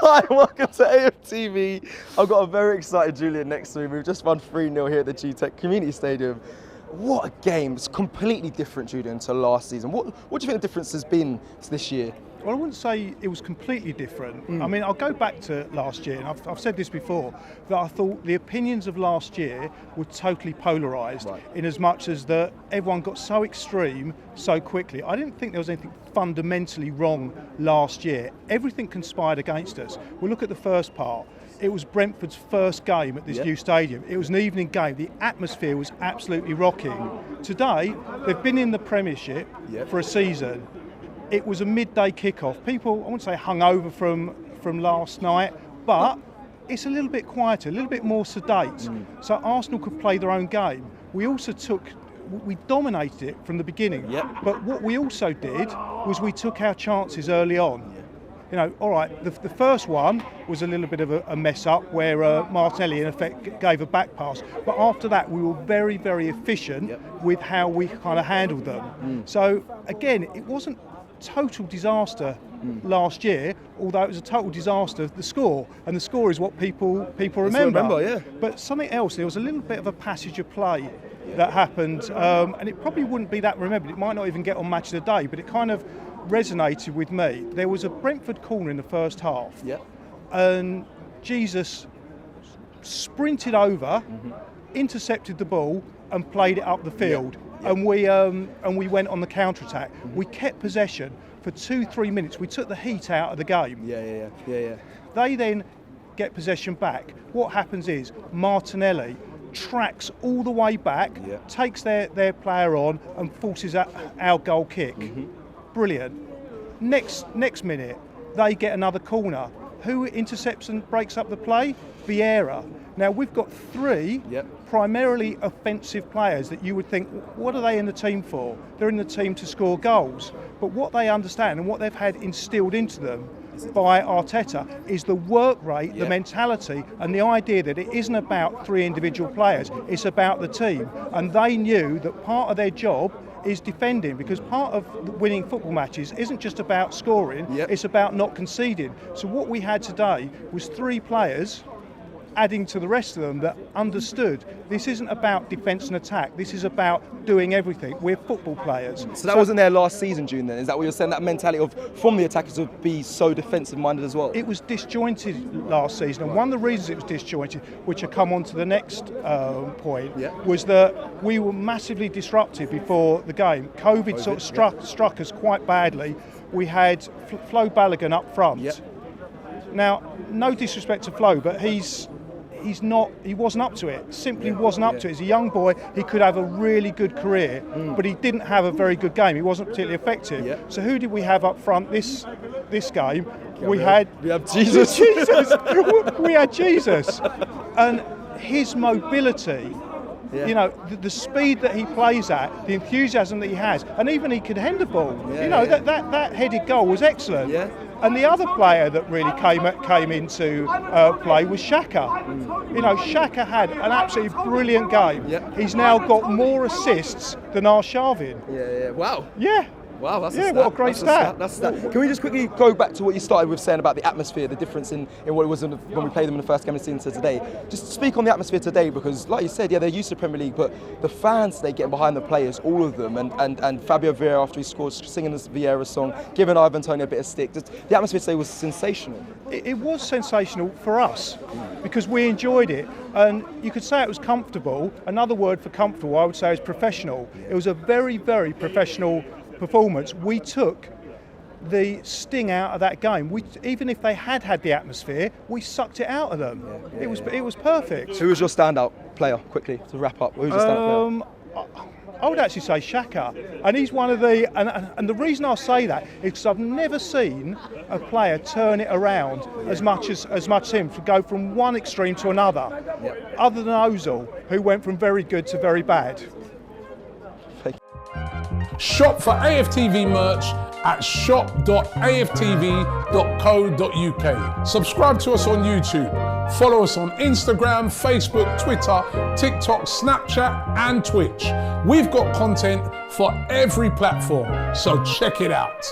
Hi, welcome to AFTV. I've got a very excited Julian next to me. We've just won 3-0 here at the G-Tech Community Stadium. What a game. It's completely different, Julian, to last season. What do you think the difference has been this year? Well, I wouldn't say it was completely different. I mean, I'll go back to last year, and I've said this before, that I thought the opinions of last year were totally polarised, in as much as that everyone got so extreme so quickly. I didn't think there was anything fundamentally wrong last year. Everything conspired against us. We'll look at the first part. It was Brentford's first game at this new stadium. It was an evening game. The atmosphere was absolutely rocking. Today, they've been in the Premiership for a season. It was a midday kickoff. People, I wouldn't say hungover from last night, but it's a little bit quieter, a little bit more sedate. So Arsenal could play their own game. We dominated it from the beginning. But what we also did was we took our chances early on. You know, all right, the first one was a little bit of a mess up where Martinelli in effect gave a back pass. But after that, we were very, very efficient with how we kind of handled them. So again, it wasn't total disaster last year, although it was a total disaster, the score. And the score is what people remember. But something else, there was a little bit of a passage of play that happened, and it probably wouldn't be that remembered. It might not even get on Match of the Day, but it kind of resonated with me. There was a Brentford corner in the first half, and Jesus sprinted over, intercepted the ball, and played it up the field. And we went on the counter-attack. We kept possession for 2-3 minutes. We took the heat out of the game. They then get possession back. What happens is Martinelli tracks all the way back, takes their player on, and forces our goal kick. Brilliant. Next minute, they get another corner. Who intercepts and breaks up the play? Vieira. Now we've got three primarily offensive players that you would think, what are they in the team for? They're in the team to score goals. But what they understand and what they've had instilled into them by Arteta is the work rate, the mentality, and the idea that it isn't about three individual players, it's about the team. And they knew that part of their job is defending, because part of winning football matches isn't just about scoring, it's about not conceding. So what we had today was three players adding to the rest of them that understood this isn't about defence and attack, this is about doing everything. We're football players. So that wasn't there last season, June, then? Is that what you're saying, that mentality of from the attackers to be so defensive-minded as well? It was disjointed last season, and one of the reasons it was disjointed, which I come on to the next point, was that we were massively disrupted before the game. COVID sort of struck us quite badly. We had Flo Balogun up front. Now, no disrespect to Flo, but he wasn't up to it. Simply wasn't up to it. As a young boy, he could have a really good career, but he didn't have a very good game. He wasn't particularly effective. So who did we have up front this game? We have Jesus. We had Jesus, and his mobility. You know, the speed that he plays at, the enthusiasm that he has, and even he could hand the ball. That headed goal was excellent. And the other player that really came into play was Xhaka. You know, Xhaka had an absolutely brilliant game. He's now got more assists than Arshavin. Wow. Wow, that's a stat. What a great stat. That's a stat. Can we just quickly go back to what you started with saying about the atmosphere, the difference in what it was when we played them in the first game of the season to today? Just speak on the atmosphere today, because like you said, they're used to the Premier League, but the fans today getting behind the players, all of them, and Fabio Vieira after he scored, singing this Vieira song, giving Ivan Toney a bit of stick. Just, the atmosphere today was sensational. It was sensational for us because we enjoyed it, and you could say it was comfortable. Another word for comfortable, I would say, is professional. It was a very, very professional performance. We took the sting out of that game. Even if they had the atmosphere, we sucked it out of them. It was perfect. Who was your standout player, quickly, to wrap up? Who was your standout player? I would actually say Xhaka, and he's one of the. And the reason I say that is because I've never seen a player turn it around as much as him, to go from one extreme to another. Other than Ozil, who went from very good to very bad. Shop for AFTV merch at shop.aftv.co.uk. Subscribe to us on YouTube. Follow us on Instagram, Facebook, Twitter, TikTok, Snapchat and Twitch. We've got content for every platform, so check it out.